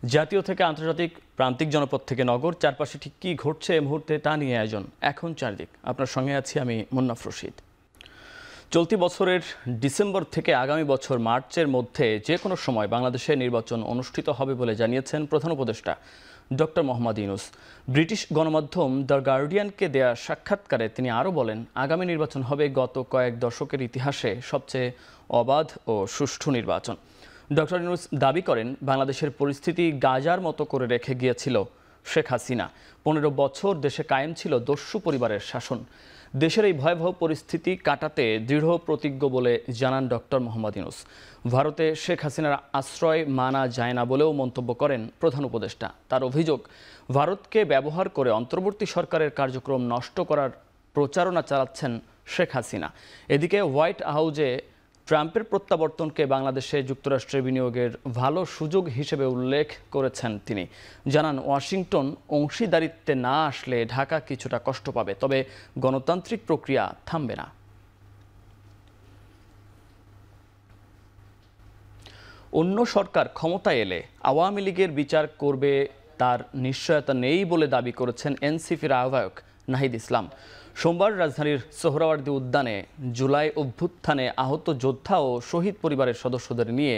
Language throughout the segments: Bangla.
জাতীয় থেকে আন্তর্জাতিক, প্রান্তিক জনপদ থেকে নগর, চারপাশে ঠিক কী ঘটছে এই মুহূর্তে তা নিয়ে আয়োজন এখন চারদিক। আপনার সঙ্গে আছি আমি মুন্নাফ রশিদ। চলতি বছরের ডিসেম্বর থেকে আগামী বছর মার্চের মধ্যে যে কোনো সময় বাংলাদেশে নির্বাচন অনুষ্ঠিত হবে বলে জানিয়েছেন প্রধান উপদেষ্টা ডক্টর মোহাম্মদ ইউনূস। ব্রিটিশ গণমাধ্যম দ্য গার্ডিয়ানকে দেয়া সাক্ষাৎকারে তিনি আরও বলেন, আগামী নির্বাচন হবে গত কয়েক দশকের ইতিহাসে সবচেয়ে অবাধ ও সুষ্ঠু নির্বাচন। ডক্টর ইউনূস দাবি করেন, বাংলাদেশের পরিস্থিতি গাজার মতো করে রেখে গিয়েছিল শেখ হাসিনা। 15 বছর দেশে কায়েম ছিল দস্যু পরিবারের শাসন। দেশের এই ভয়াবহ পরিস্থিতি কাটাতে দৃঢ় প্রতিজ্ঞ বলে জানান ডক্টর মোহাম্মদ ইউনূস। ভারতে শেখ হাসিনার আশ্রয় মানা যায় না বলেও মন্তব্য করেন প্রধান উপদেষ্টা। তার অভিযোগ, ভারতকে ব্যবহার করে অন্তর্বর্তী সরকারের কার্যক্রম নষ্ট করার প্রচারণা চালাচ্ছেন শেখ হাসিনা। এদিকে হোয়াইট হাউসে ট্রাম্পের প্রত্যাবর্তনকে বাংলাদেশে যুক্তরাষ্ট্রের বিনিয়োগের ভালো সুযোগ হিসেবে উল্লেখ করেছেন তিনি। জানান, ওয়াশিংটন অংশীদারিত্বে না আসলে ঢাকা কিছুটা কষ্ট পাবে, তবে গণতান্ত্রিক প্রক্রিয়া থামবে না। অন্য সরকার ক্ষমতায় এলে আওয়ামী লীগের বিচার করবে তার নিশ্চয়তা নেই বলে দাবি করেছেন এনসিপির আহ্বায়ক নাহিদ ইসলাম। সোমবার রাজধানীর সোহরাওয়ার্দী উদ্যানে জুলাই অভ্যুত্থানে আহত যোদ্ধা ও শহীদ পরিবারের সদস্যদের নিয়ে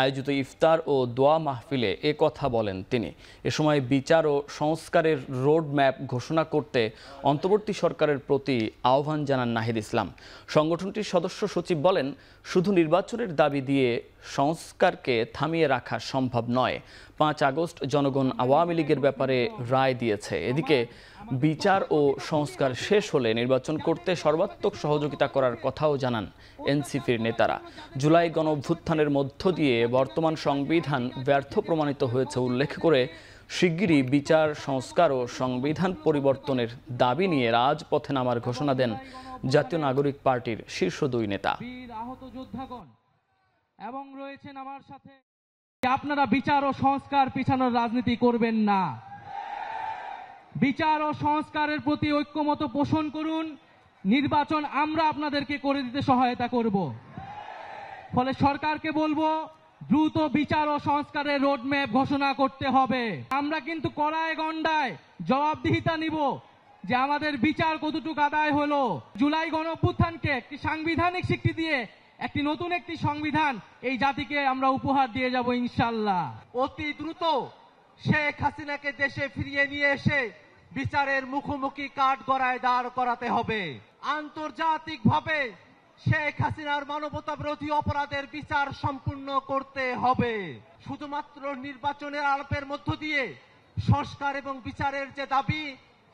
আয়োজিত ইফতার ও দোয়া মাহফিলে এ কথা বলেন তিনি। এ সময় বিচার ও সংস্কারের রোড ম্যাপ ঘোষণা করতে অন্তর্বর্তী সরকারের প্রতি আহ্বান জানান নাহিদ ইসলাম। সংগঠনটির সদস্য সচিব বলেন, শুধু নির্বাচনের দাবি দিয়ে সংস্কারকে থামিয়ে রাখা সম্ভব নয়। 5 আগস্ট জনগণ আওয়ামী লীগের ব্যাপারে রায় দিয়েছে। এদিকে বিচার ও সংস্কার শেষ হলে নির্বাচন করতে সর্বাত্মক সহযোগিতা করার কথাও জানান এনসিপির নেতারা। জুলাই গণঅভ্যুত্থানের মধ্য দিয়ে বর্তমান সংবিধান ব্যর্থ প্রমাণিত হয়েছে উল্লেখ করে শিগগিরই বিচার সংস্কার ও সংবিধান পরিবর্তনের দাবি নিয়ে রাজপথে নামার ঘোষণা দেন জাতীয় নাগরিক পার্টির শীর্ষ 2 নেতা। এবং রয়েছেন আমার সাথে, আপনারা বিচার ও সংস্কার পিছানোর রাজনীতি করবেন না। বিচার ও সংস্কারের প্রতি ঐক্যমত পোষণ করুন। নির্বাচন আমরা আপনাদেরকে করে দিতে সহায়তা করব। ফলে সরকারকে বলবো, দ্রুত বিচার ও সংস্কারের রোডম্যাপ ঘোষণা করতে হবে। আমরা কিন্তু কড়ায় গণ্ডায় জবাবদিহিতা নিব যে আমাদের বিচার কতটুকু আদায় হলো। জুলাই গণঅভ্যুত্থানকে একটি সাংবিধানিক স্বীকৃতি দিয়ে নতুন একটি সংবিধান এই জাতিকে আমরা উপহার দিয়ে যাব ইনশাআল্লাহ। অতি দ্রুত শেখ হাসিনাকে দেশে ফিরিয়ে নিয়ে এসে বিচারের মুখোমুখি কাঠগড়ায় দাঁড় করাতে হবে। আন্তর্জাতিকভাবে শেখ হাসিনার মানবতা বিরোধী অপরাধের বিচার সম্পূর্ণ করতে হবে। শুধুমাত্র নির্বাচনের আলাপের মধ্য দিয়ে সংস্কার এবং বিচারের যে দাবি,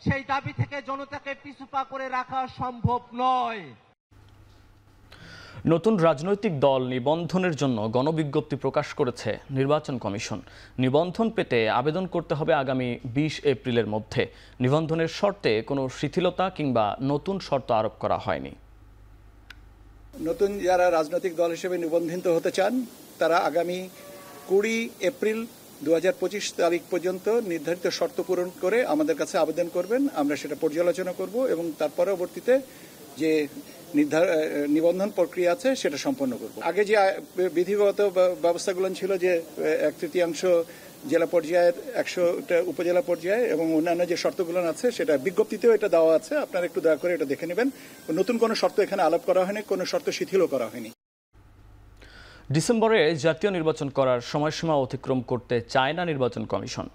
সেই দাবি থেকে জনতাকে পিছুপা করে রাখা সম্ভব নয়। নতুন রাজনৈতিক দল নিবন্ধনের জন্য গণবিজ্ঞপ্তি প্রকাশ করেছে নির্বাচন কমিশন। নিবন্ধন পেতে আবেদন করতে হবে আগামী 20 এপ্রিলের মধ্যে। নিবন্ধনের শর্তে কোনো শিথিলতা কিংবা নতুন শর্ত আরোপ করা হয়নি। নতুন যারা রাজনৈতিক দল হিসেবে নিবন্ধিত হতে চান তারা আগামী 20 এপ্রিল 2025 তারিখ পর্যন্ত নির্ধারিত শর্ত পূরণ করে আমাদের কাছে আবেদন করবেন। আমরা সেটা পর্যালোচনা করব এবং তার পরবর্তীতে যে নিবন্ধন প্রক্রিয়া আছে সেটা সম্পন্ন করব। আগে যে বিধিগত ব্যবস্থাগুলো ছিল যে 1/3 জেলা পর্যায়ের, 100টা উপজেলা পর্যায়ে এবং অন্যান্য যে শর্তগুলো আছে সেটা বিজ্ঞপ্তিতেও এটা দেওয়া আছে। আপনারা একটু দয়া করে এটা দেখে নেবেন। নতুন কোনো শর্ত এখানে আলাপ করা হয়নি, কোনো শর্ত শিথিলও করা হয়নি। ডিসেম্বরে জাতীয় নির্বাচন করার সময়সীমা অতিক্রম করতে চায় না নির্বাচন কমিশন।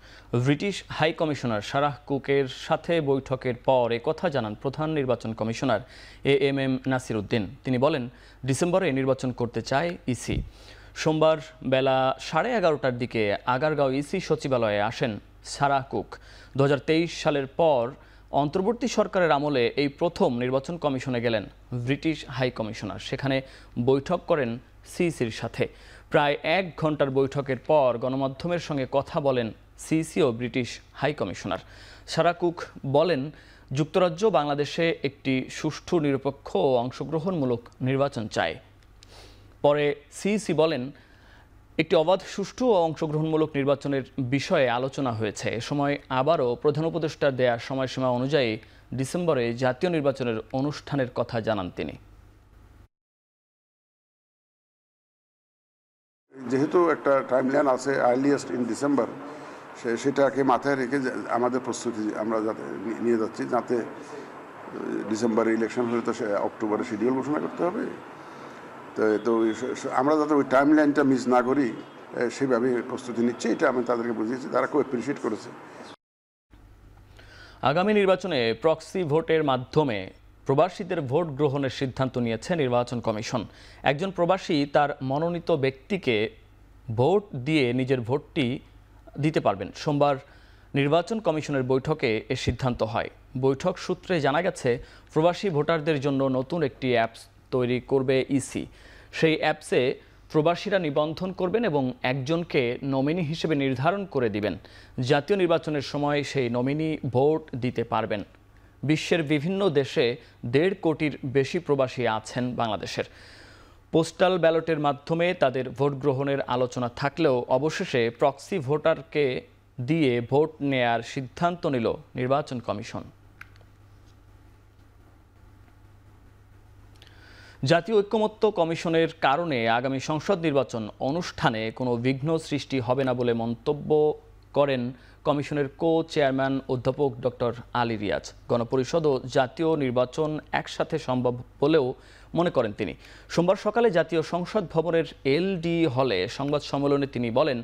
ব্রিটিশ হাই কমিশনার সারাহ কুকের সাথে বৈঠকের পর একথা জানান প্রধান নির্বাচন কমিশনার AMM নাসির উদ্দিন। তিনি বলেন, ডিসেম্বরে নির্বাচন করতে চায় ইসি। সোমবার বেলা 11:30টার দিকে আগারগাঁও ইসি সচিবালয়ে আসেন সারাহ কুক। 2023 সালের পর অন্তর্বর্তী সরকারের আমলে এই প্রথম নির্বাচন কমিশনে গেলেন ব্রিটিশ হাই কমিশনার। সেখানে বৈঠক করেন সিইসির সাথে। প্রায় 1 ঘন্টার বৈঠকের পর গণমাধ্যমের সঙ্গে কথা বলেন সিইসি ও British high commissioner. Sarah Cook বলেন, যুক্তরাজ্য বাংলাদেশে একটি সুষ্ঠু, নিরপেক্ষ ও অংশগ্রহণমূলক নির্বাচন চায়। পরে সিইসি বলেন, একটি অবাধ, সুষ্ঠু ও অংশগ্রহণমূলক নির্বাচনের বিষয়ে আলোচনা হয়েছে। এ সময় আবারও প্রধান উপদেষ্টার দেয়া সময়সীমা অনুযায়ী ডিসেম্বরে জাতীয় নির্বাচনের অনুষ্ঠানের কথা জানান তিনি। যেহেতু একটা টাইমলাইন আছে আর্লিয়েস্ট ইন ডিসেম্বর, সেটাকে মাথায় রেখে আমাদের প্রস্তুতি আমরা যাতে নিয়ে যাচ্ছি, যাতে ডিসেম্বরে ইলেকশন হলে তো অক্টোবরে শিডিউল ঘোষণা করতে হবে। তো আমরা যাতে ওই টাইমলাইনটা মিস না করি সেভাবে প্রস্তুতি নিচ্ছি, এটা আমি তাদেরকে বুঝিয়েছি, তারা খুব অ্যাপ্রিসিয়েট করেছে। আগামী নির্বাচনে প্রক্সি ভোটের মাধ্যমে প্রবাসীদের ভোট গ্রহণের সিদ্ধান্ত নিয়েছে নির্বাচন কমিশন। একজন প্রবাসী তার মনোনীত ব্যক্তিকে ভোট দিয়ে নিজের ভোটটি দিতে পারবেন। সোমবার নির্বাচন কমিশনের বৈঠকে এ সিদ্ধান্ত হয়। বৈঠক সূত্রে জানা গেছে, প্রবাসী ভোটারদের জন্য নতুন একটি অ্যাপস তৈরি করবে ইসি। সেই অ্যাপসে প্রবাসীরা নিবন্ধন করবেন এবং একজনকে নমিনি হিসেবে নির্ধারণ করে দিবেন। জাতীয় নির্বাচনের সময় সেই নমিনি ভোট দিতে পারবেন। বিশ্বের বিভিন্ন দেশে 1.5 কোটির বেশি প্রবাসী আছেন বাংলাদেশের। পোস্টাল ব্যালটের মাধ্যমে তাদের ভোট গ্রহণের আলোচনা থাকলেও অবশেষে প্রক্সি ভোটারকে দিয়ে ভোট নেয়ার সিদ্ধান্ত নিল নির্বাচন কমিশন। জাতীয় ঐক্যমত্য কমিশনের কারণে আগামী সংসদ নির্বাচন অনুষ্ঠানে কোনো বিঘ্ন সৃষ্টি হবে না বলে মন্তব্য করেন কমিশনের চেয়ারম্যান অধ্যাপক ডক্টর আলী রিয়াজ। গণপরিষদ ও জাতীয় নির্বাচন একসাথে সম্ভব বলেও মনে করেন তিনি। সোমবার সকালে জাতীয় সংসদ ভবনের এলডি হলে সংবাদ সম্মেলনে তিনি বলেন,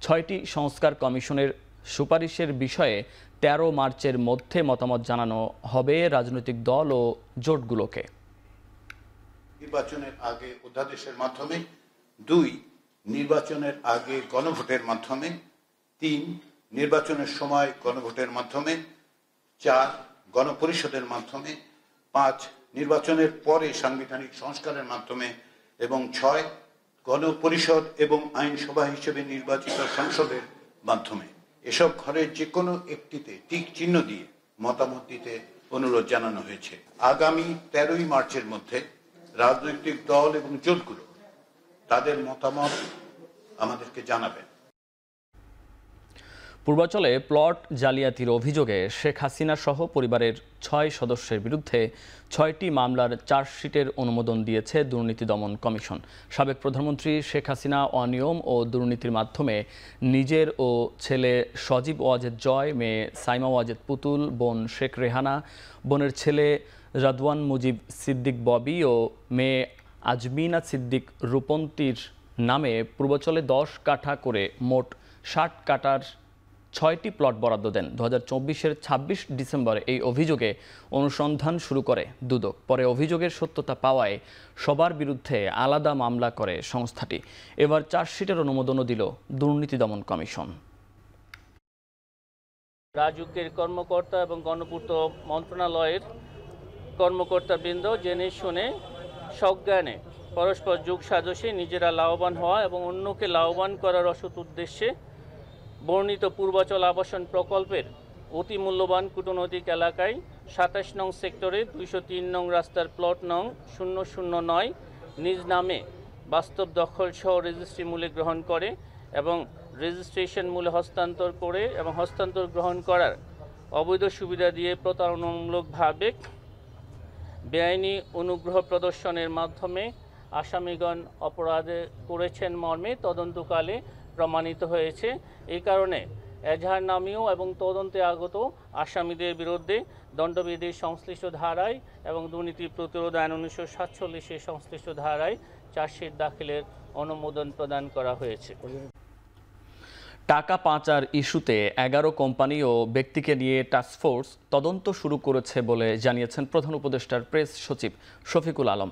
6টি সংস্কার কমিশনের সুপারিশের বিষয়ে 13 মার্চের মধ্যে মতামত জানানো হবে রাজনৈতিক দল ও জোটগুলোকে। নির্বাচনের আগে অধ্যাদেশের মাধ্যমে, 2 নির্বাচনের আগে গণভোটের মাধ্যমে, 3 নির্বাচনের সময় গণভোটের মাধ্যমে, 4 গণপরিষদের মাধ্যমে, 5 নির্বাচনের পরে সাংবিধানিক সংস্কারের মাধ্যমে এবং 6 গণপরিষদ এবং আইনসভা হিসেবে নির্বাচিত সংসদের মাধ্যমে। এসব ঘরের যে কোনো একটিতে টিক চিহ্ন দিয়ে মতামত দিতে অনুরোধ জানানো হয়েছে। আগামী 13ই মার্চের মধ্যে রাজনৈতিক দল এবং জোটগুলো তাদের মতামত আমাদেরকে জানাবেন। পূর্বাঞ্চলে প্লট জালিয়াতির অভিযোগে শেখ হাসিনা সহ পরিবারের 6 সদস্যের বিরুদ্ধে 6টি মামলার চার্জশিটের অনুমোদন দিয়েছে দুর্নীতি দমন কমিশন। সাবেক প্রধানমন্ত্রী শেখ হাসিনা অনিয়ম ও দুর্নীতির মাধ্যমে নিজের ও ছেলে সজীব ওয়াজেদ জয়, মেয়ে সাইমা ওয়াজেদ পুতুল, বোন শেখ রেহানা, বোনের ছেলে রাদওয়ান মুজিব সিদ্দিক ববি ও মেয়ে আজমিনা সিদ্দিক রূপন্তীর নামে পূর্বাঞ্চলে 10 কাঠা করে মোট 60 কাঠার 6টি প্লট বরাদ্দ দেন। 2024-এর 26 ডিসেম্বর এই অভিযোগে অনুসন্ধান শুরু করে দুদক। পরে অভিযোগের সত্যতা পাওয়ায় সবার বিরুদ্ধে আলাদা মামলা করে সংস্থাটি। এবার চার্জশিটের অনুমোদনও দিল দুর্নীতি দমন কমিশন। রাজুকের কর্মকর্তা এবং গণপূর্ত মন্ত্রণালয়ের কর্মকর্তাবৃন্দ জেনে শুনে সজ্ঞানে পরস্পর যোগ সাজসে নিজেরা লাভবান হওয়া এবং অন্যকে লাভবান করার অসৎ উদ্দেশ্যে বর্ণিত পূর্বাচল আবাসন প্রকল্পের অতি মূল্যবান কূটনৈতিক এলাকায় 27 নং সেক্টরে 203 নং রাস্তার প্লট নং 009 নিজ নামে বাস্তব দখল সহ রেজিস্ট্রি মূল্যে গ্রহণ করে এবং রেজিস্ট্রেশন মূল্যে হস্তান্তর করে এবং হস্তান্তর গ্রহণ করার অবৈধ সুবিধা দিয়ে প্রতারণামূলকভাবে বেআইনি অনুগ্রহ প্রদর্শনের মাধ্যমে আসামিগণ অপরাধে করেছেন মর্মে তদন্তকালে প্রমাণিত হয়েছে। এই কারণে এজাহার নামীয় এবং তদন্তে আগত আসামিদের বিরুদ্ধে দণ্ডবিধির সংশ্লিষ্ট ধারায় এবং দুর্নীতি প্রতিরোধ আইন 1947-এর সংশ্লিষ্ট ধারায় চার্জশিট দাখিলের অনুমোদন প্রদান করা হয়েছে। টাকা পাচার ইস্যুতে 11 কোম্পানি ও ব্যক্তিকে নিয়ে টাস্কফোর্স তদন্ত শুরু করেছে বলে জানিয়েছেন প্রধান উপদেষ্টার প্রেস সচিব শফিকুল আলম।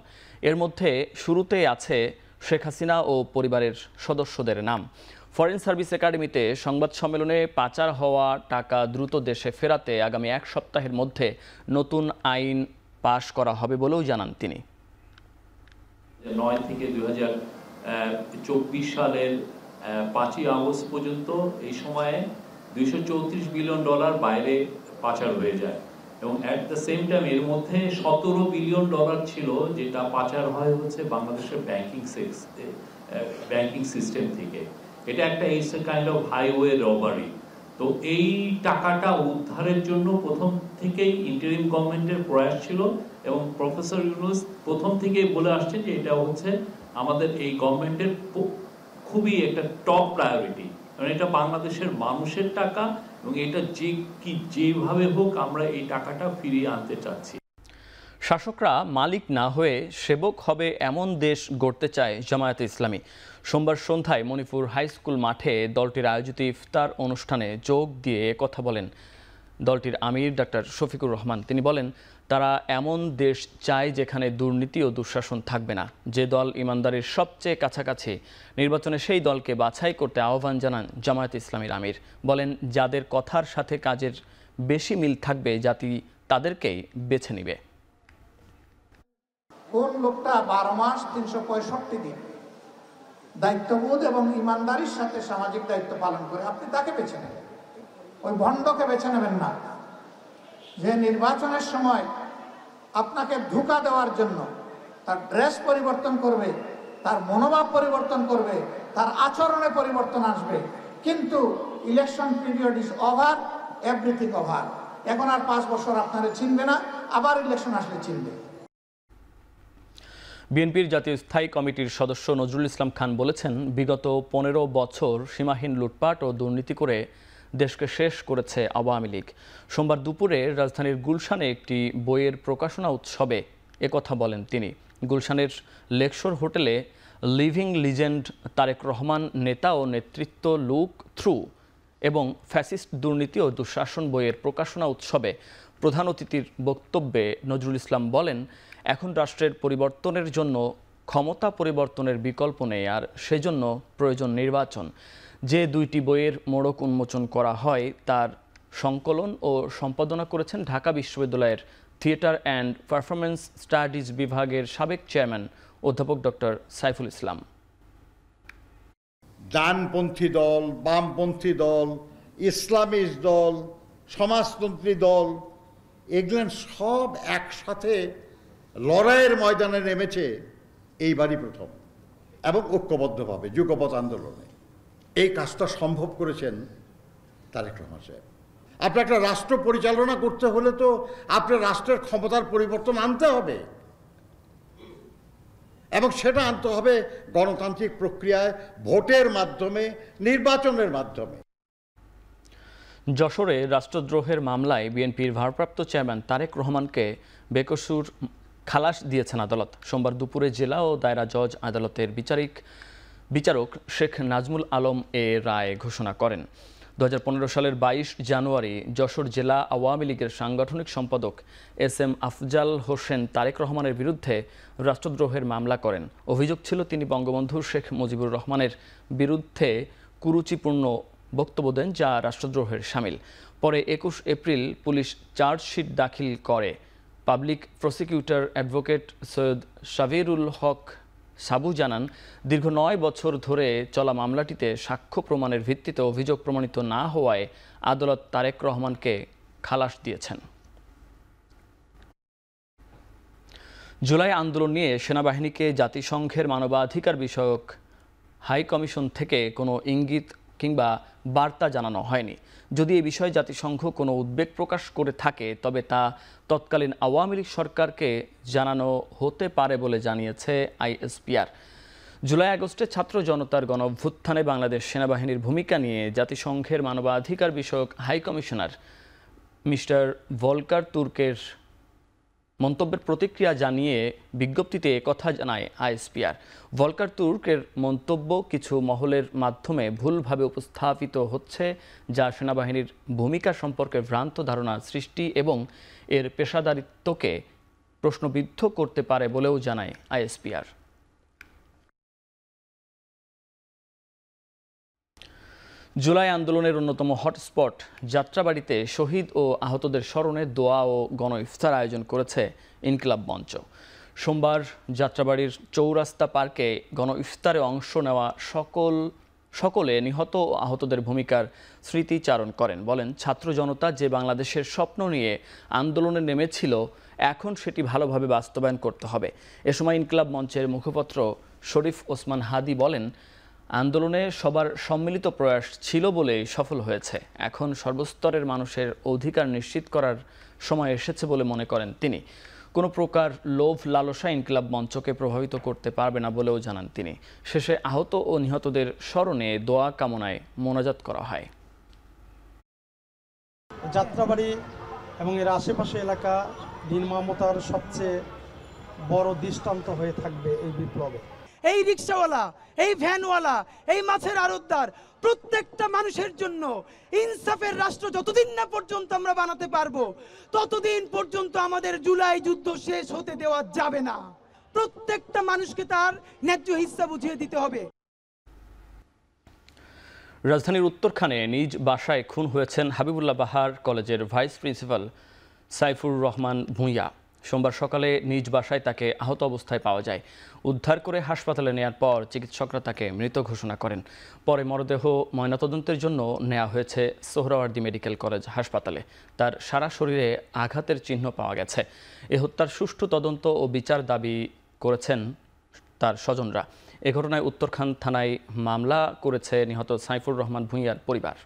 এর মধ্যে শুরুতেই আছে শেখ হাসিনা ও পরিবারের সদস্যদের নাম। ফরেন সার্ভিস একাডেমিতে সংবাদ সম্মেলনে পাচার হওয়া টাকা দ্রুত দেশে ফেরাতে আগামী 1 সপ্তাহের মধ্যে নতুন আইন পাশ করা হবে বলেও জানান তিনি। 9 থেকে 2024 সালের 5ই আগস্ট পর্যন্ত এই সময়ে $234 বিলিয়ন বাইরে পাচার হয়ে যায় এবং অ্যাট দ্য সেম টাইম এর মধ্যে $17 বিলিয়ন ছিল যেটা পাচার হয় হচ্ছে বাংলাদেশের ব্যাংকিং সিস্টেম থেকে। এটা একটা it's a kind of highway robbery. তো এই টাকাটা উদ্ধারের জন্য প্রথম থেকেই ইন্টারিম গভর্নমেন্টের প্রয়াস ছিল এবং প্রফেসর ইউনূস প্রথম থেকেই বলে আসছেন যে এটা হচ্ছে আমাদের এই গভর্নমেন্টের খুবই একটা টপ প্রায়োরিটি, কারণ এটা বাংলাদেশের মানুষের টাকা এবং এটা যেভাবে হোক আমরা এই টাকাটা ফিরিয়ে আনতে চাচ্ছি। শাসকরা মালিক না হয়ে সেবক হবে এমন দেশ গড়তে চায় জামায়াতে ইসলামী। সোমবার সন্ধ্যায় মণিপুর হাই স্কুল মাঠে দলটির আয়োজিত ইফতার অনুষ্ঠানে যোগ দিয়ে কথা বলেন দলটির আমির ডাক্তার শফিকুর রহমান। তিনি বলেন, তারা এমন দেশ চায় যেখানে দুর্নীতি ও দুঃশাসন থাকবে না। যে দল ইমানদারির সবচেয়ে কাছাকাছি নির্বাচনে সেই দলকে বাছাই করতে আহ্বান জানান জামায়াতে ইসলামীর আমির। বলেন, যাদের কথার সাথে কাজের বেশি মিল থাকবে জাতি তাদেরকেই বেছে নেবে। কোন লোকটা 12 মাস 365 দিন দায়িত্ববোধ এবং ইমানদারির সাথে সামাজিক দায়িত্ব পালন করে আপনি তাকে বেছে নেবেন, ওই ভণ্ডকে বেছে নেবেন না। যে নির্বাচনের সময় আপনাকে ধোঁকা দেওয়ার জন্য তার ড্রেস পরিবর্তন করবে, তার মনোভাব পরিবর্তন করবে, তার আচরণে পরিবর্তন আসবে, কিন্তু election period is over, everything over. এখন আর 5 বছর আপনারা চিনবে না, আবার ইলেকশন আসলে চিনবে। বিএনপির জাতীয় স্থায়ী কমিটির সদস্য নজরুল ইসলাম খান বলেছেন, বিগত 15 বছর সীমাহীন লুটপাট ও দুর্নীতি করে দেশকে শেষ করেছে আওয়ামী লীগ। সোমবার দুপুরে রাজধানীর গুলশানে একটি বইয়ের প্রকাশনা উৎসবে একথা বলেন তিনি। গুলশানের লেকশোর হোটেলে লিভিং লিজেন্ড তারেক রহমান নেতা ও নেতৃত্ব লুক থ্রু এবং ফ্যাসিস্ট দুর্নীতি ও দুঃশাসন বইয়ের প্রকাশনা উৎসবে প্রধান অতিথির বক্তব্যে নজরুল ইসলাম বলেন, এখন রাষ্ট্রের পরিবর্তনের জন্য ক্ষমতা পরিবর্তনের বিকল্প নেই, আর সেজন্য প্রয়োজন নির্বাচন। যে 2টি বইয়ের মোড়ক উন্মোচন করা হয় তার সংকলন ও সম্পাদনা করেছেন ঢাকা বিশ্ববিদ্যালয়ের থিয়েটার অ্যান্ড পারফরমেন্স স্টাডিজ বিভাগের সাবেক চেয়ারম্যান অধ্যাপক ডক্টর সাইফুল ইসলাম। ডানপন্থী দল, বামপন্থী দল, ইসলামিস্ট দল, সমাজতন্ত্রী দল, এগুলো সব একসাথে লড়াইয়ের ময়দানে নেমেছে এইবারই প্রথম, এবং ঐক্যবদ্ধভাবে যুগপৎ আন্দোলনে। এই কাজটা সম্ভব করেছেন তারেক রহমান সাহেব। আপনার একটা রাষ্ট্র পরিচালনা করতে হলে তো আপনার রাষ্ট্রের ক্ষমতার পরিবর্তন আনতে হবে, এবং সেটা আনতে হবে গণতান্ত্রিক প্রক্রিয়ায়, ভোটের মাধ্যমে, নির্বাচনের মাধ্যমে। যশোরে রাষ্ট্রদ্রোহের মামলায় বিএনপির ভারপ্রাপ্ত চেয়ারম্যান তারেক রহমানকে বেকসুর খালাস দিয়েছেন আদালত। সোমবার দুপুরে জেলা ও দায়রা জজ আদালতের বিচারক শেখ নাজমুল আলম এ রায় ঘোষণা করেন। 2015 সালের 22 জানুয়ারি যশোর জেলা আওয়ামী লীগের সাংগঠনিক সম্পাদক SM আফজাল হোসেন তারেক রহমানের বিরুদ্ধে রাষ্ট্রদ্রোহের মামলা করেন। অভিযোগ ছিল তিনি বঙ্গবন্ধু শেখ মুজিবুর রহমানের বিরুদ্ধে কুরুচিপূর্ণ বক্তব্য দেন, যা রাষ্ট্রদ্রোহের শামিল। পরে 21 এপ্রিল পুলিশ চার্জশিট দাখিল করে। পাবলিক প্রসিকিউটর অ্যাডভোকেট সৈয়দ শাবিরুল হক সাবু জানান, দীর্ঘ 9 বছর ধরে চলা মামলাটিতে সাক্ষ্য প্রমাণের ভিত্তিতে অভিযোগ প্রমাণিত না হওয়ায় আদালত তারেক রহমানকে খালাস দিয়েছেন। জুলাই আন্দোলন নিয়ে সেনাবাহিনীকে জাতিসংঘের মানবাধিকার বিষয়ক হাই কমিশন থেকে কোনো ইঙ্গিত কিংবা বার্তা জানানো হয়নি। যদি এই বিষয়ে জাতিসংঘ কোনো উদ্বেগ প্রকাশ করে থাকে তবে তা তৎকালীন আওয়ামী লীগ সরকারকে জানানো হতে পারে বলে জানিয়েছে ISPR। জুলাই আগস্টে ছাত্র জনতার গণঅভ্যুত্থানে বাংলাদেশ সেনাবাহিনীর ভূমিকা নিয়ে জাতিসংঘের মানবাধিকার বিষয়ক হাই কমিশনার মিস্টার ভলকার তুর্কের মন্তব্যের প্রতিক্রিয়া জানিয়ে বিজ্ঞপ্তিতে একথা জানায় ISPR। ভলকার তুর্কের মন্তব্য কিছু মহলের মাধ্যমে ভুলভাবে উপস্থাপিত হচ্ছে, যা সেনাবাহিনীর ভূমিকা সম্পর্কে ভ্রান্ত ধারণা সৃষ্টি এবং এর পেশাদারিত্বকে প্রশ্নবিদ্ধ করতে পারে বলেও জানায় ISPR। জুলাই আন্দোলনের অন্যতম হটস্পট যাত্রাবাড়িতে শহীদ ও আহতদের স্মরণে দোয়া ও গণ ইফতার আয়োজন করেছে ইনকিলাব মঞ্চ। সোমবার যাত্রাবাড়ির চৌরাস্তা পার্কে গণ ইফতারে অংশ নেওয়া সকলে নিহত ও আহতদের ভূমিকার স্মৃতিচারণ করেন। বলেন, ছাত্র জনতা যে বাংলাদেশের স্বপ্ন নিয়ে আন্দোলনে নেমেছিল, এখন সেটি ভালোভাবে বাস্তবায়ন করতে হবে। এ সময় ইনকিলাব মঞ্চের মুখপাত্র শরীফ ওসমান হাদি বলেন, আন্দোলনে সবার সম্মিলিত প্রয়াস ছিল বলেই সফল হয়েছে। এখন সর্বস্তরের মানুষের অধিকার নিশ্চিত করার সময় এসেছে বলে মনে করেন তিনি। কোনো প্রকার লোভ লালসা ইনকিলাব মঞ্চকে প্রভাবিত করতে পারবে না বলেও জানান তিনি। শেষে আহত ও নিহতদের স্মরণে দোয়া কামনায় মোনাজাত করা হয়। যাত্রাবাড়ি এবং এর আশেপাশে এলাকা নির্মমতার সবচেয়ে বড় দৃষ্টান্ত হয়ে থাকবে এই বিপ্লবে। এই রিক্সাওয়ালা, এই ভ্যানওয়ালা, এই মাছের আড়তদার, প্রত্যেকটা মানুষের জন্য ইনসাফের রাষ্ট্র যতদিন না পর্যন্ত আমরা বানাতে পারবো ততদিন পর্যন্ত আমাদের জুলাই যুদ্ধ শেষ হতে দেওয়া যাবে না। প্রত্যেকটা মানুষকে তার ন্যায্য হিস্সা বুঝিয়ে দিতে হবে। রাজধানীর উত্তরখানে নিজ বাসায় খুন হয়েছেন হাবিবুল্লাহ বাহার কলেজের ভাইস প্রিন্সিপাল সাইফুর রহমান ভূঁইয়া। সোমবার সকালে নিজ বাসায় তাকে আহত অবস্থায় পাওয়া যায়। উদ্ধার করে হাসপাতালে নেয়ার পর চিকিৎসকরা তাকে মৃত ঘোষণা করেন। পরে মরদেহ ময়নাতদন্তের জন্য নেওয়া হয়েছে সোহরাওয়ার্দী মেডিকেল কলেজ হাসপাতালে। তার সারা শরীরে আঘাতের চিহ্ন পাওয়া গেছে। এ হত্যার সুষ্ঠু তদন্ত ও বিচার দাবি করেছেন তার স্বজনরা। এ ঘটনায় উত্তরখান থানায় মামলা করেছে নিহত সাইফুর রহমান ভূঁইয়ার পরিবার।